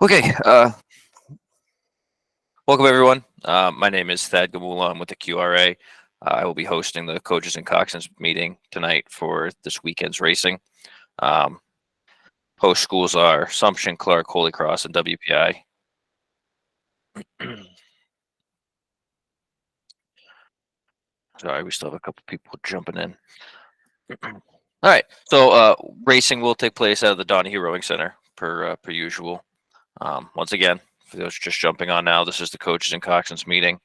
Okay, welcome everyone. My name is Thad Gamula. I'm with the QRA. I will be hosting the coaches and coxswains meeting tonight for this weekend's racing. Um, Host schools are Assumption, Clark, Holy Cross, and WPI. Sorry, we still have a couple people jumping in. All right, so racing will take place out of the Donahue Rowing Center per usual. Once again, for those just jumping on now, this is the coaches and coxswains meeting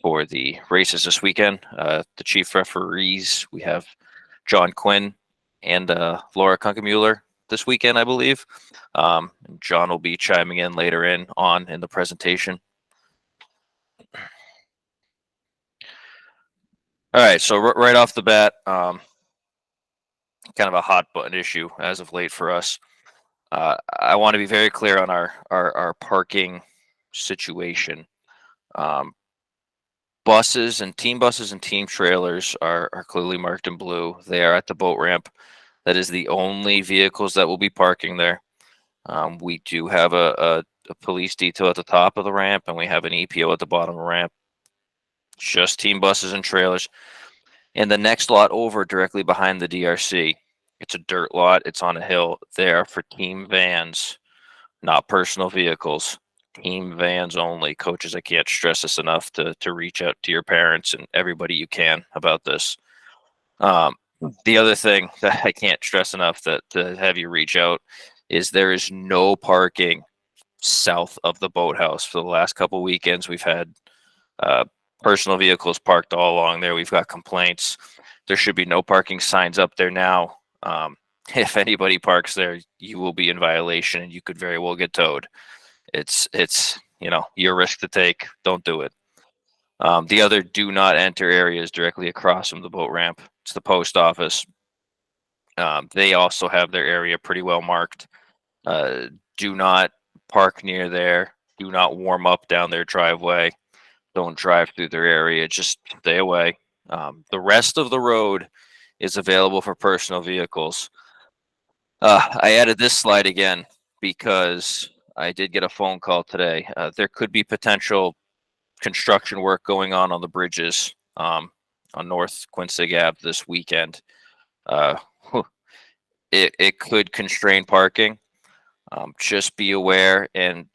for the races this weekend. The chief referees, we have John Quinn and Laura Kunkemuller this weekend, I believe. And John will be chiming in later in the presentation. All right, so right off the bat, kind of a hot button issue as of late for us. I want to be very clear on our parking situation. Buses and team trailers are clearly marked in blue. They are at the boat ramp. That is the only vehicles that will be parking there. We do have a police detail at the top of the ramp, and we have an EPO at the bottom of the ramp. Just team buses and trailers. And the next lot over, directly behind the DRC, it's a dirt lot. It's on a hill. They are for team vans, not personal vehicles. Team vans only. Coaches, I can't stress this enough to reach out to your parents and everybody you can about this. The other thing that I can't stress enough that to have you reach out is there is no parking south of the boathouse. For the last couple of weekends, we've had personal vehicles parked all along there. We've got complaints. There should be no parking signs up there now. If anybody parks there, you will be in violation and you could very well get towed. It's your risk to take. Don't do it. The other do not enter areas directly across from the boat ramp. It's the post office. They also have their area pretty well marked. Do not park near there. Do not warm up down their driveway. Don't drive through their area. Just stay away. The rest of the road is available for personal vehicles. I added this slide again because I did get a phone call today. There could be potential construction work going on the bridges on North Quinsigamond this weekend. It could constrain parking. Just be aware, and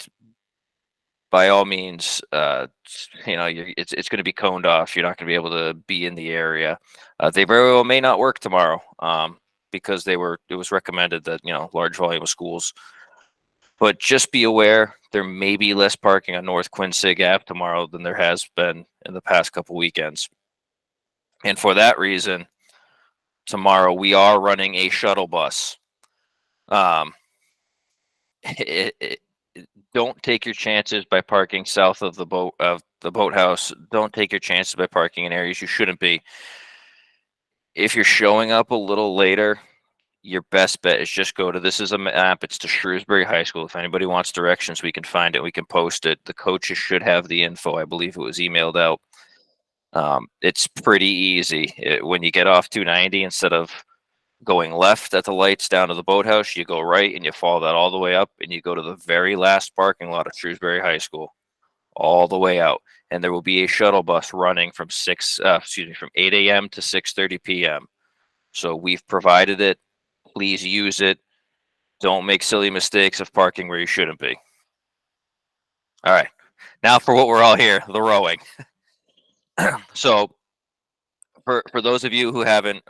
by all means, it's going to be coned off. You're not going to be able to be in the area. They very well may not work tomorrow because it was recommended that large volume of schools. But just be aware, there may be less parking on North Quinsigamond tomorrow than there has been in the past couple weekends. And for that reason, tomorrow we are running a shuttle bus. Don't take your chances by parking south of the boathouse. Don't take your chances by parking in areas you shouldn't be. If you're showing up a little later, your best bet is just go to, this is a map. It's to Shrewsbury High School. If anybody wants directions, we can find it. We can post it. The coaches should have the info. I believe it was emailed out. It's pretty easy. When you get off 290, instead of going left at the lights down to the boathouse, you go right and you follow that all the way up and you go to the very last parking lot of Shrewsbury High School, all the way out. And there will be a shuttle bus running from 8 a.m. to 6:30 p.m. So we've provided it. Please use it. Don't make silly mistakes of parking where you shouldn't be. All right. Now for what we're all here, the rowing. So for those of you who haven't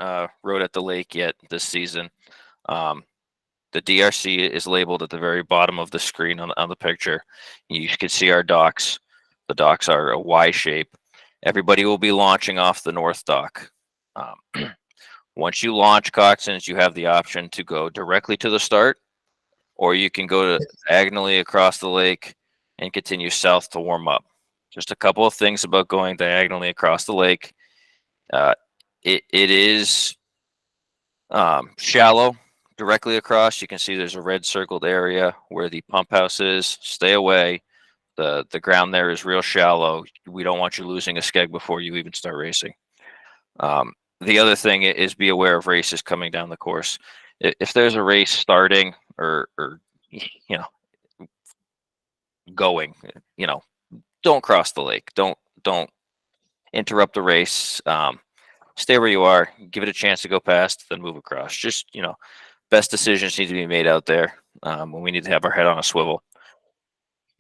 rowed at the lake yet this season, the DRC is labeled at the very bottom of the screen on the picture. You can see our docks. The docks are a Y shape. Everybody will be launching off the north dock. Once you launch, coxswains, you have the option to go directly to the start, or you can go diagonally across the lake and continue south to warm up. Just a couple of things about going diagonally across the lake. It is shallow. Directly across, you can see there's a red circled area where the pump house is. Stay away. The ground there is real shallow. We don't want you losing a skeg before you even start racing. The other thing is be aware of races coming down the course. If there's a race starting or going. Don't cross the lake. Don't interrupt the race. Stay where you are. Give it a chance to go past, then move across. Just best decisions need to be made out there when we need to have our head on a swivel.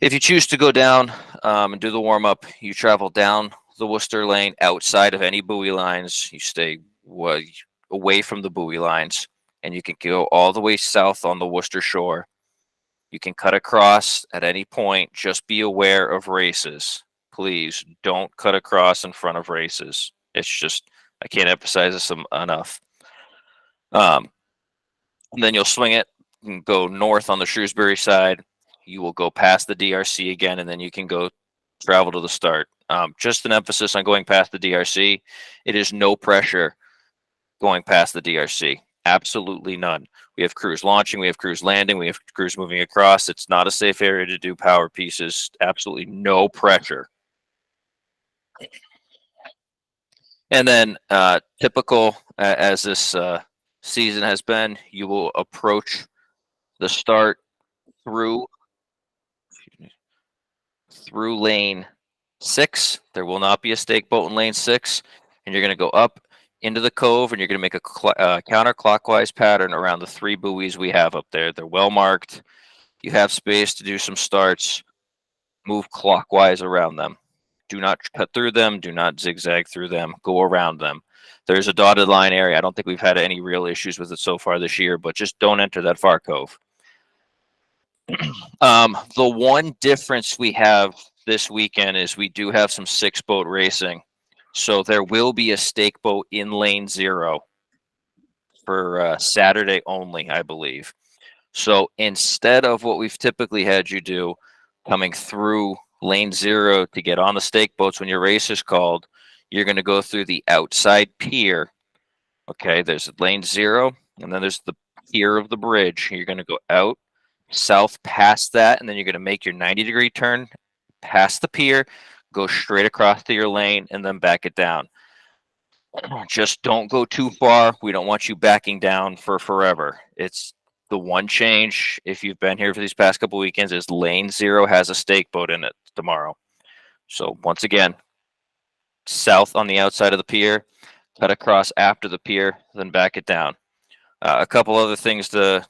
If you choose to go down and do the warm up, you travel down the Worcester lane outside of any buoy lines. You stay away from the buoy lines, and you can go all the way south on the Worcester shore. You can cut across at any point. Just be aware of races. Please don't cut across in front of races. It's just, I can't emphasize this enough. And then you'll swing it and go north on the Shrewsbury side. You will go past the DRC again, and then you can go travel to the start. Just an emphasis on going past the DRC. It is no pressure going past the DRC. Absolutely none. We have crews launching, we have crews landing, we have crews moving across. It's not a safe area to do power pieces. Absolutely no pressure. And then typical as this season has been, you will approach the start through lane 6. There will not be a stake boat in lane 6, and you're going to go up into the cove, and you're going to make a counterclockwise pattern around the 3 buoys we have up there. They're well marked. You have space to do some starts. Move clockwise around them. Do not cut through them. Do not zigzag through them. Go around them. There's a dotted line area. I don't think we've had any real issues with it so far this year, but just don't enter that far cove. The one difference we have this weekend is we do have some 6-boat racing. So there will be a stake boat in lane 0 for Saturday only, I believe. So instead of what we've typically had you do, coming through lane 0 to get on the stake boats when your race is called, you're going to go through the outside pier. Okay, there's lane 0, and then there's the pier of the bridge. You're going to go out south past that, and then you're going to make your 90-degree turn past the pier, go straight across to your lane, and then back it down. Just don't go too far. We don't want you backing down for forever. It's the one change, if you've been here for these past couple weekends, is lane 0 has a stake boat in it tomorrow. So once again, south on the outside of the pier, cut across after the pier, then back it down. A couple other things to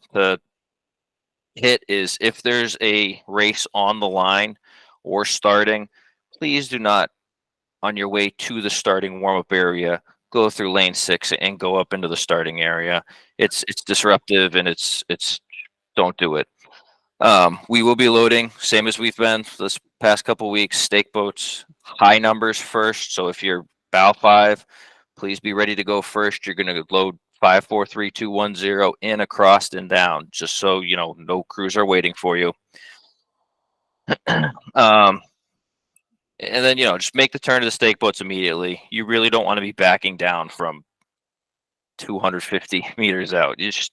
hit is if there's a race on the line or starting, please do not, on your way to the starting warm-up area, go through lane 6 and go up into the starting area. It's disruptive, and it's don't do it. We will be loading, same as we've been this past couple weeks, stake boats, high numbers first. So if you're bow 5, please be ready to go first. You're going to load 5, 4, 3, 2, 1, 0 in, across, and down, just so no crews are waiting for you. And then, just make the turn to the stake boats immediately. You really don't want to be backing down from 250 meters out. You just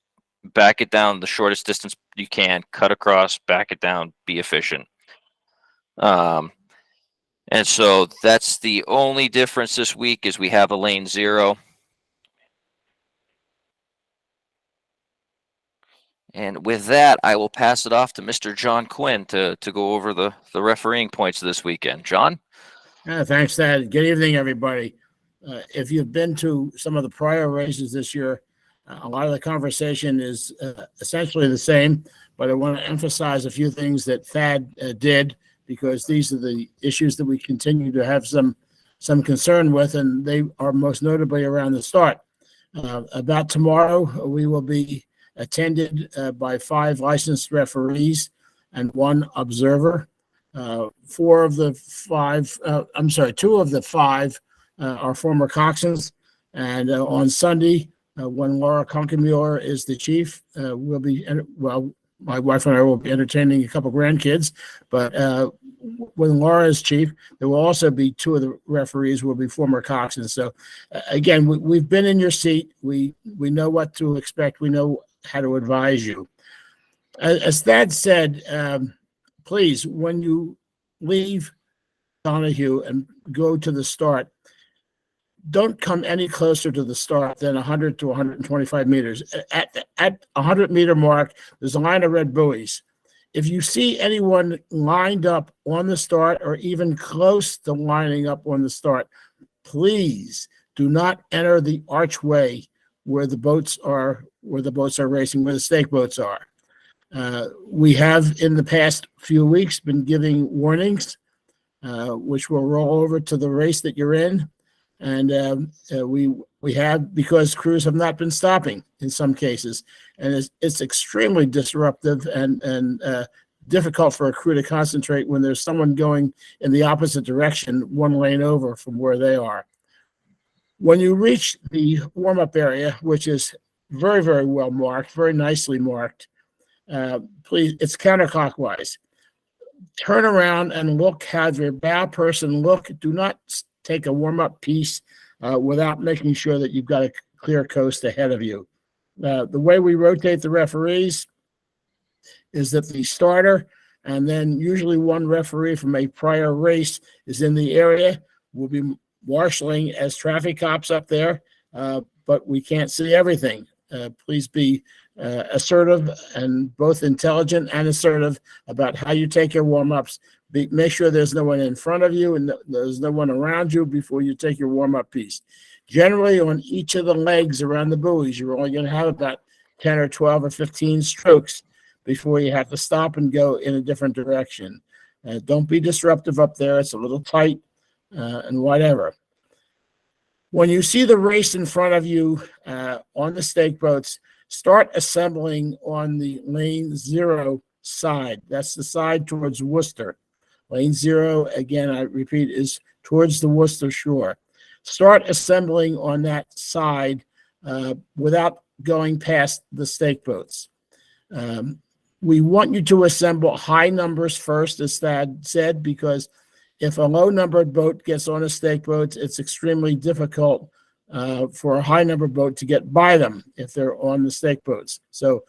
back it down the shortest distance you can, cut across, back it down, be efficient. And so that's the only difference this week is we have a lane 0. And with that, I will pass it off to Mr. John Quinn to go over the refereeing points this weekend. John? Thanks, Thad. Good evening, everybody. If you've been to some of the prior races this year, a lot of the conversation is essentially the same, but I want to emphasize a few things that Thad did, because these are the issues that we continue to have some concern with, and they are most notably around the start. About tomorrow, we will be attended by 5 licensed referees and 1 observer. 2 of the 5 are former Coxswains. And on Sunday, when Laura Conkemuller is the chief, my wife and I will be entertaining a couple grandkids. But when Laura is chief, there will also be 2 of the referees will be former Coxswains. So again, we've been in your seat. We know what to expect. We know how to advise you. As Thad said, please, when you leave Donahue and go to the start, don't come any closer to the start than 100 to 125 meters. At 100-meter mark, there's a line of red buoys. If you see anyone lined up on the start or even close to lining up on the start, please do not enter the archway where the boats are racing, where the stake boats are. We have in the past few weeks been giving warnings, which will roll over to the race that you're in. And we have, because crews have not been stopping in some cases, and it's extremely disruptive and difficult for a crew to concentrate when there's someone going in the opposite direction, one lane over from where they are. When you reach the warm-up area, which is very, very well marked, very nicely marked, please, it's counterclockwise. Turn around and look, have your bow person look. Do not take a warm-up piece without making sure that you've got a clear coast ahead of you. The way we rotate the referees is that the starter and then usually one referee from a prior race is in the area. We'll be marshaling as traffic cops up there, but we can't see everything. Please be assertive and both intelligent and assertive about how you take your warm-ups. Make sure there's no one in front of you and there's no one around you before you take your warm-up piece. Generally, on each of the legs around the buoys, you're only going to have about 10 or 12 or 15 strokes before you have to stop and go in a different direction. Don't be disruptive up there. It's a little tight and whatever. When you see the race in front of you on the stake boats, start assembling on the lane 0 side. That's the side towards Worcester. Lane 0, again, I repeat, is towards the Worcester shore. Start assembling on that side without going past the stake boats. We want you to assemble high numbers first, as Thad said, because if a low-numbered boat gets on a stake boat, it's extremely difficult for a high-number boat to get by them if they're on the stake boats. So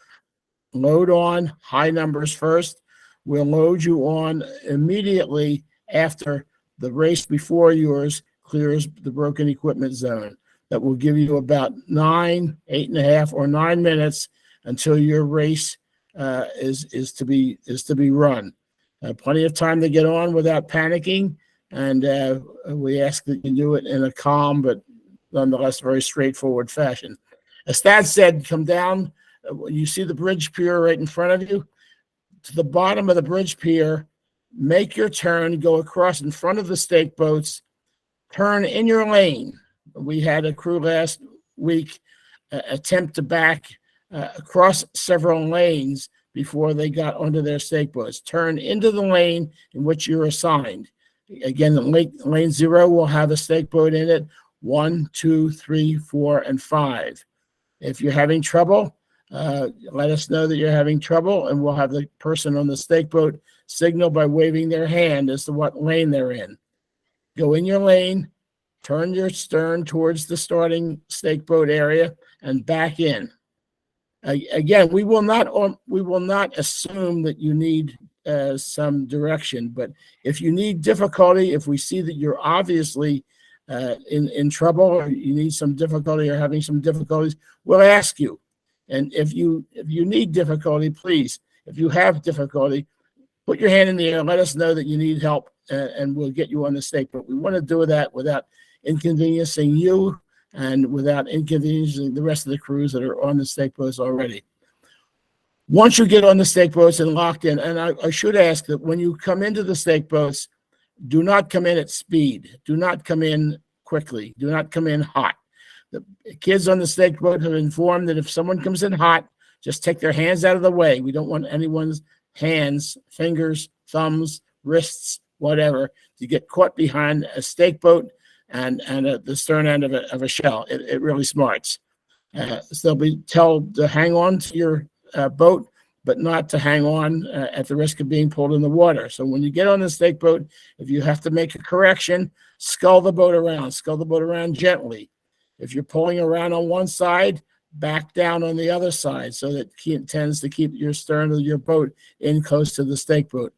load on high numbers first. We'll load you on immediately after the race before yours clears the broken equipment zone. That will give you about 8.5 or 9 minutes until your race is to be run. Plenty of time to get on without panicking, and we ask that you do it in a calm but nonetheless very straightforward fashion. As Thad said, come down. You see the bridge pier right in front of you. To the bottom of the bridge pier, make your turn, go across in front of the stake boats, turn in your lane. We had a crew last week attempt to back across several lanes before they got onto their stake boats. Turn into the lane in which you're assigned. Again, lane 0 will have a stake boat in it, 1, 2, 3, 4, and 5. If you're having trouble, let us know that you're having trouble, and we'll have the person on the stake boat signal by waving their hand as to what lane they're in. Go in your lane, turn your stern towards the starting stake boat area, and back in. Again, we will not assume that you need some direction, but if you need difficulty, if we see that you're obviously in trouble or you need some difficulty or having some difficulties, we'll ask you. And if you need difficulty, please, if you have difficulty, put your hand in the air, let us know that you need help, and we'll get you on the stake. But we want to do that without inconveniencing you and without inconveniencing the rest of the crews that are on the stake boats already. Once you get on the stake boats and locked in, and I should ask that when you come into the stake boats, do not come in at speed. Do not come in quickly. Do not come in hot. The kids on the stake boat have informed that if someone comes in hot, just take their hands out of the way. We don't want anyone's hands, fingers, thumbs, wrists, whatever, to get caught behind a stake boat and the stern end of a shell. It really smarts. So they'll be told to hang on to your boat, but not to hang on at the risk of being pulled in the water. So when you get on the stake boat, if you have to make a correction, scull the boat around gently. If you're pulling around on one side, back down on the other side, so that it tends to keep your stern of your boat in close to the stake boat.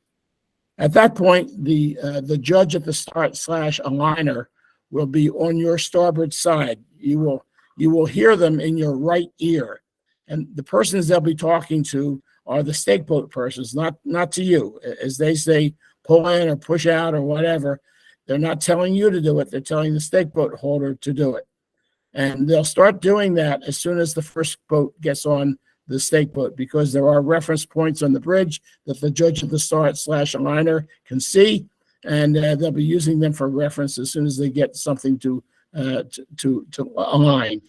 At that point, the judge at the start / aligner will be on your starboard side. You will hear them in your right ear, and the persons they'll be talking to are the stake boat persons, not to you. As they say, pull in or push out or whatever, they're not telling you to do it. They're telling the stake boat holder to do it. And they'll start doing that as soon as the first boat gets on the stake boat, because there are reference points on the bridge that the judge of the start/aligner can see, and they'll be using them for reference as soon as they get something to align.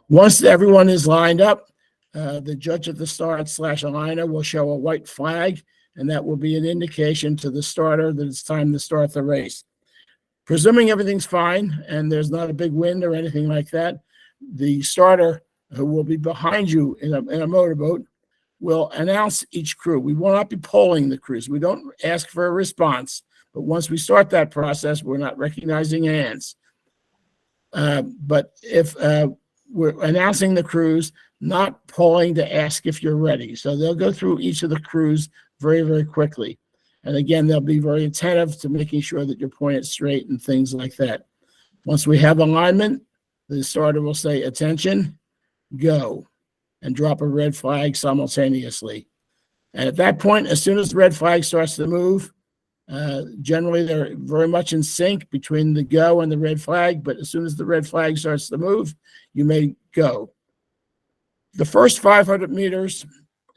Once everyone is lined up, the judge of the start/aligner will show a white flag, and that will be an indication to the starter that it's time to start the race. Presuming everything's fine and there's not a big wind or anything like that, the starter, who will be behind you in a motorboat, will announce each crew. We will not be polling the crews. We don't ask for a response, but once we start that process, we're not recognizing hands. But if we're announcing the crews, not polling to ask if you're ready. So they'll go through each of the crews very, very quickly. And again, they'll be very attentive to making sure that you're pointed straight and things like that. Once we have alignment, the starter will say, attention, go, and drop a red flag simultaneously. And at that point, as soon as the red flag starts to move, generally they're very much in sync between the go and the red flag, but as soon as the red flag starts to move, you may go. The first 500 meters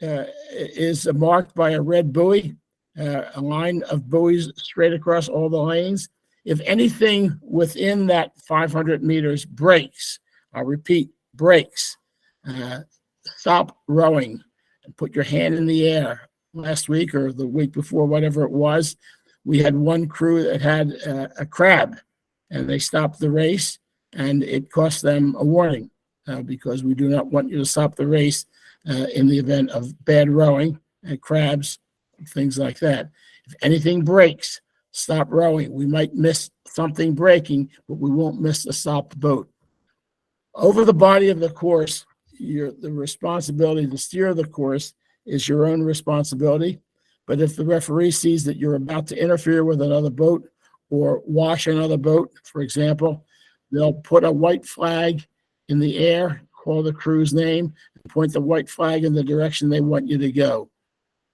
is marked by a red buoy, a line of buoys straight across all the lanes. If anything within that 500 meters breaks, I'll repeat, breaks, stop rowing and put your hand in the air. Last week or the week before, whatever it was, we had one crew that had a crab, and they stopped the race, and it cost them a warning because we do not want you to stop the race in the event of bad rowing, crabs, things like that. If anything breaks, stop rowing. We might miss something breaking, but we won't miss the stopped boat. Over the body of the course, the responsibility to steer the course is your own responsibility. But if the referee sees that you're about to interfere with another boat or wash another boat, for example, they'll put a white flag in the air, call the crew's name, and point the white flag in the direction they want you to go.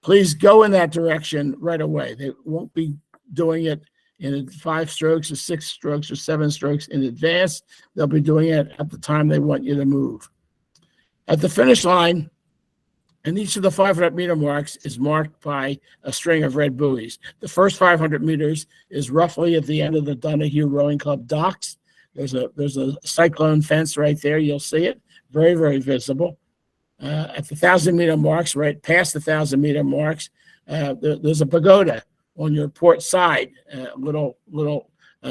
Please go in that direction right away. They won't be doing it in 5 strokes or 6 strokes or 7 strokes in advance. They'll be doing it at the time they want you to move. At the finish line, and each of the 500-meter marks is marked by a string of red buoys. The first 500 meters is roughly at the end of the Donahue Rowing Club docks. There's a cyclone fence right there. You'll see it. Very, very visible. At the 1,000-meter marks, right past the 1,000-meter marks, there's a pagoda on your port side, a little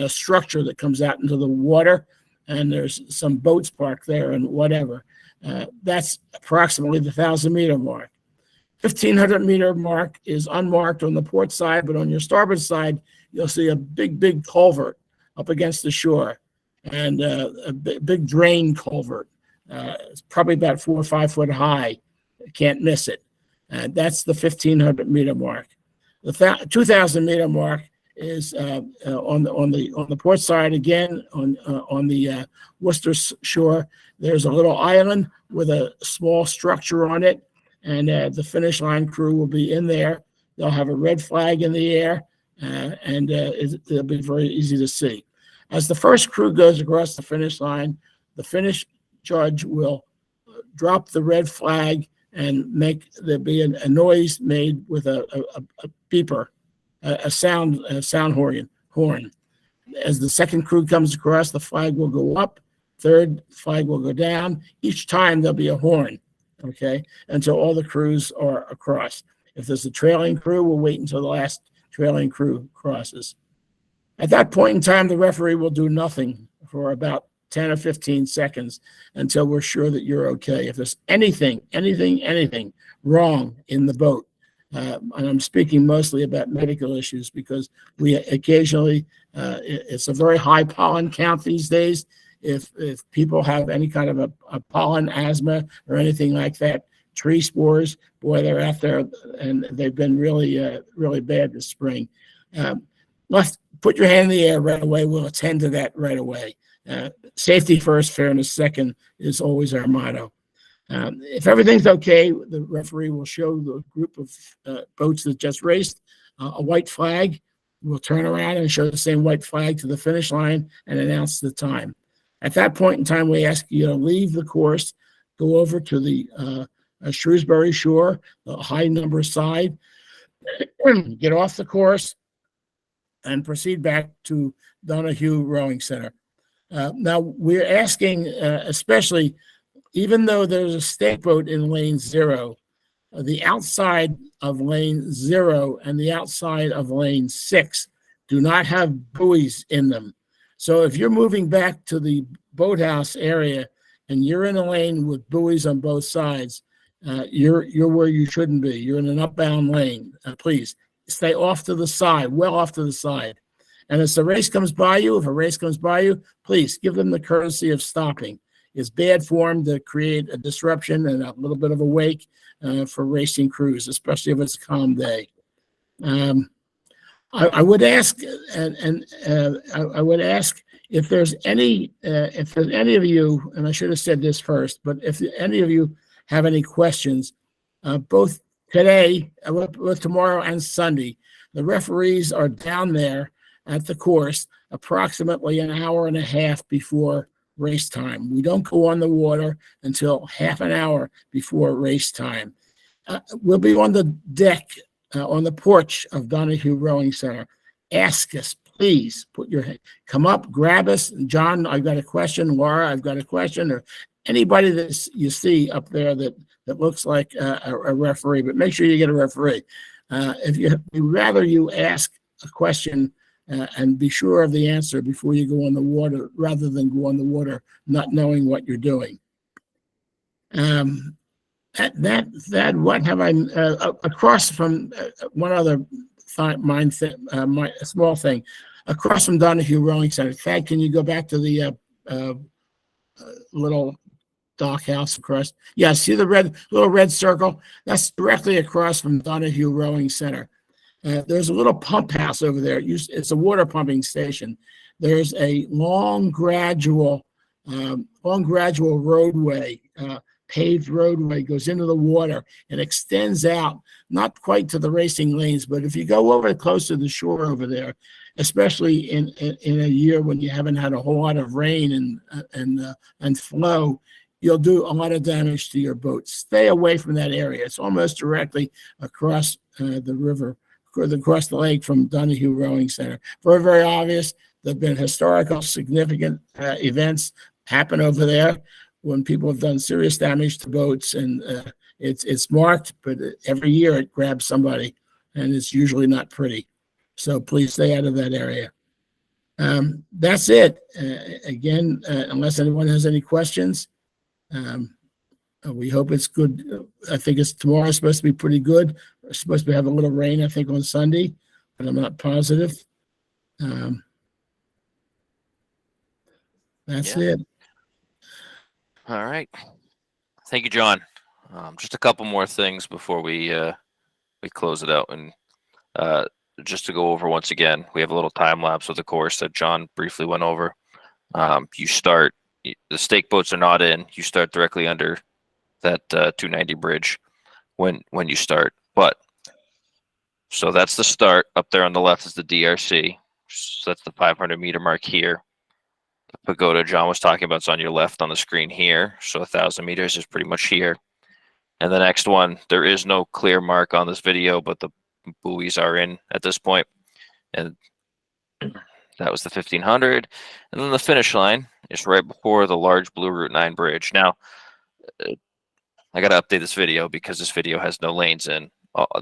structure that comes out into the water, and there's some boats parked there and whatever. That's approximately the 1,000-meter mark. 1,500-meter mark is unmarked on the port side, but on your starboard side, you'll see a big culvert up against the shore, and a big drain culvert. It's probably about 4 or 5 foot high. Can't miss it. That's the 1,500-meter mark. The 2,000-meter mark is on the port side again on the Worcester shore. There's a little island with a small structure on it, and the finish line crew will be in there. They'll have a red flag in the air, and it'll be very easy to see. As the first crew goes across the finish line, the finish judge will drop the red flag and there be a noise made with a beeper, a sound horn. As the second crew comes across, the flag will go up, third flag will go down. Each time there'll be a horn, okay, until all the crews are across. If there's a trailing crew, we'll wait until the last trailing crew crosses. At that point in time, the referee will do nothing for about 10 or 15 seconds until we're sure that you're okay. If there's anything wrong in the boat, and I'm speaking mostly about medical issues because we occasionally, it's a very high pollen count these days. If people have any kind of a pollen asthma or anything like that, tree spores, boy, they're out there and they've been really bad this spring. Let's put your hand in the air right away. We'll attend to that right away. Safety first, fairness second is always our motto. If everything's okay, the referee will show the group of boats that just raced a white flag. We'll turn around and show the same white flag to the finish line and announce the time. At that point in time, we ask you to leave the course, go over to the Shrewsbury shore, the high number side, get off the course, and proceed back to Donahue Rowing Center. Now, we're asking, especially, even though there's a stake boat in lane 0, the outside of lane 0 and the outside of lane 6 do not have buoys in them. So if you're moving back to the boathouse area and you're in a lane with buoys on both sides, you're where you shouldn't be. You're in an upbound lane. Please stay off to the side, well off to the side. And as the race comes by you, if a race comes by you, please give them the courtesy of stopping. It's bad form to create a disruption and a little bit of a wake for racing crews, especially if it's a calm day. I would ask, I would ask if there's any of you, and I should have said this first, but if any of you have any questions, both today, with tomorrow and Sunday, the referees are down there at the course approximately an hour and a half before race time. We don't go on the water until half an hour before race time. We'll be on the deck, on the porch of Donahue Rowing Center. Ask us, please. Come up, grab us. John, I've got a question. Laura, I've got a question. Or anybody that you see up there that looks like a referee, but make sure you get a referee. We'd rather you ask a question and be sure of the answer before you go on the water, rather than go on the water not knowing what you're doing. What have I across from one other small thing, across from Donahue Rowing Center. Thad, can you go back to the little dock house across? Yeah, see the little red circle? That's directly across from Donahue Rowing Center. There's a little pump house over there. It's a water pumping station. There's a long gradual roadway, paved roadway, goes into the water and extends out, not quite to the racing lanes, but if you go over close to the shore over there, especially in a year when you haven't had a whole lot of rain and flow, you'll do a lot of damage to your boat. Stay away from that area. It's almost directly across the river, across the lake from Donahue Rowing Center. Very, very obvious. There have been historical significant events happen over there when people have done serious damage to boats, and it's marked, but every year it grabs somebody, and it's usually not pretty. So please stay out of that area. That's it. Again, unless anyone has any questions, we hope it's good. I think tomorrow's supposed to be pretty good. We're supposed to have a little rain, I think, on Sunday, but I'm not positive. That's it. All right. Thank you, John. Just a couple more things before we close it out, and just to go over once again, we have a little time lapse of the course that John briefly went over. You start, the stake boats are not in. You start directly under that 290 bridge when you start. But so that's the start. Up there on the left is the DRC. So that's the 500-meter mark here. The pagoda John was talking about is on your left on the screen here. So 1,000 meters is pretty much here. And the next one, there is no clear mark on this video, but the buoys are in at this point. And that was the 1,500. And then the finish line is right before the large blue Route 9 bridge. Now, I got to update this video because this video has no lanes in.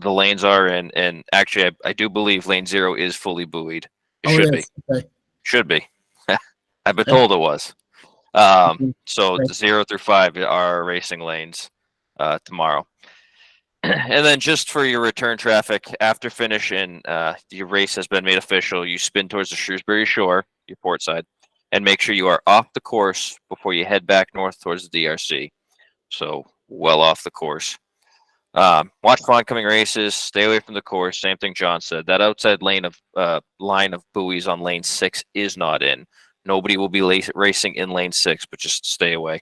The lanes are in, and actually, I do believe lane 0 is fully buoyed. It should be. Okay. Should be. I've been told it was. So the 0 through 5 are racing lanes tomorrow. And then just for your return traffic, after finish and your race has been made official, you spin towards the Shrewsbury shore, your port side, and make sure you are off the course before you head back north towards the DRC. So well off the course. Watch for oncoming races. Stay away from the course. Same thing John said. That outside line of buoys on lane 6 is not in. Nobody will be racing in lane 6, but just stay away.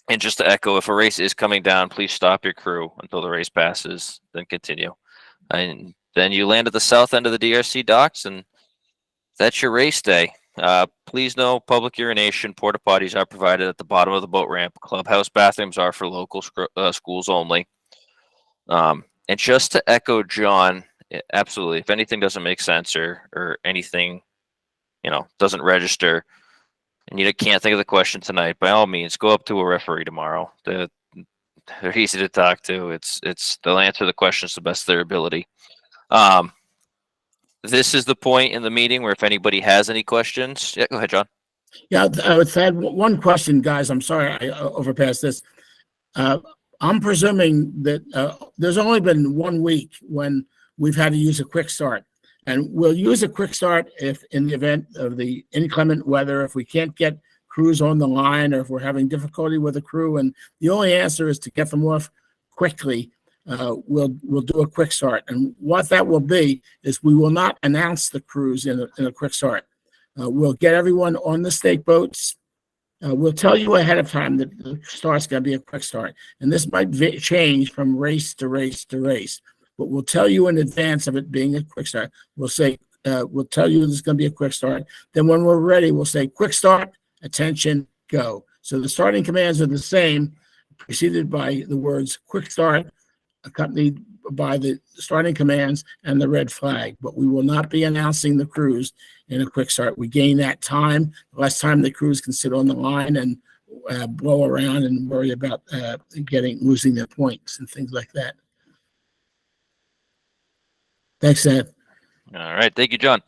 And just to echo, if a race is coming down, please stop your crew until the race passes, then continue. And then you land at the south end of the DRC docks, and that's your race day. Please know public urination, porta potties are provided at the bottom of the boat ramp. Clubhouse bathrooms are for local schools only. And just to echo John, absolutely, if anything doesn't make sense or anything, doesn't register, and you can't think of the question tonight, by all means, go up to a referee tomorrow. They're easy to talk to. They'll answer the questions to the best of their ability. This is the point in the meeting where if anybody has any questions, yeah, go ahead, John. Yeah, I would add one question, guys. I'm sorry I overpassed this. I'm presuming that there's only been 1 week when we've had to use a quick start. And we'll use a quick start if in the event of the inclement weather, if we can't get crews on the line or if we're having difficulty with a crew. And the only answer is to get them off quickly. We'll do a quick start. And what that will be is we will not announce the crews in a quick start. We'll get everyone on the stake boats. We'll tell you ahead of time that the start's going to be a quick start. And this might change from race to race to race. But we'll tell you in advance of it being a quick start. We'll say, we'll tell you there's going to be a quick start. Then when we're ready, we'll say, quick start, attention, go. So the starting commands are the same, preceded by the words quick start, accompanied by the starting commands and the red flag. But we will not be announcing the crews in a quick start. We gain that time, less time the crews can sit on the line and blow around and worry about losing their points and things like that. Thanks, Ed. All right, thank you, John.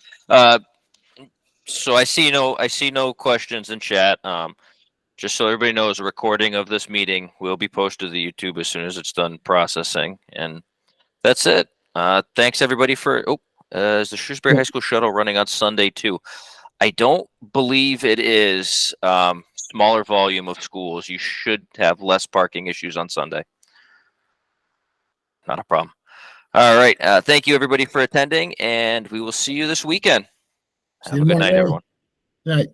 So I see no questions in chat. Just so everybody knows, a recording of this meeting will be posted to the YouTube as soon as it's done processing, and that's it. Thanks everybody for. Is the Shrewsbury High School shuttle running on Sunday too? I don't believe it is. Smaller volume of schools. You should have less parking issues on Sunday. Not a problem. All right. Thank you, everybody, for attending, and we will see you this weekend. Have a good night, everyone. Good night.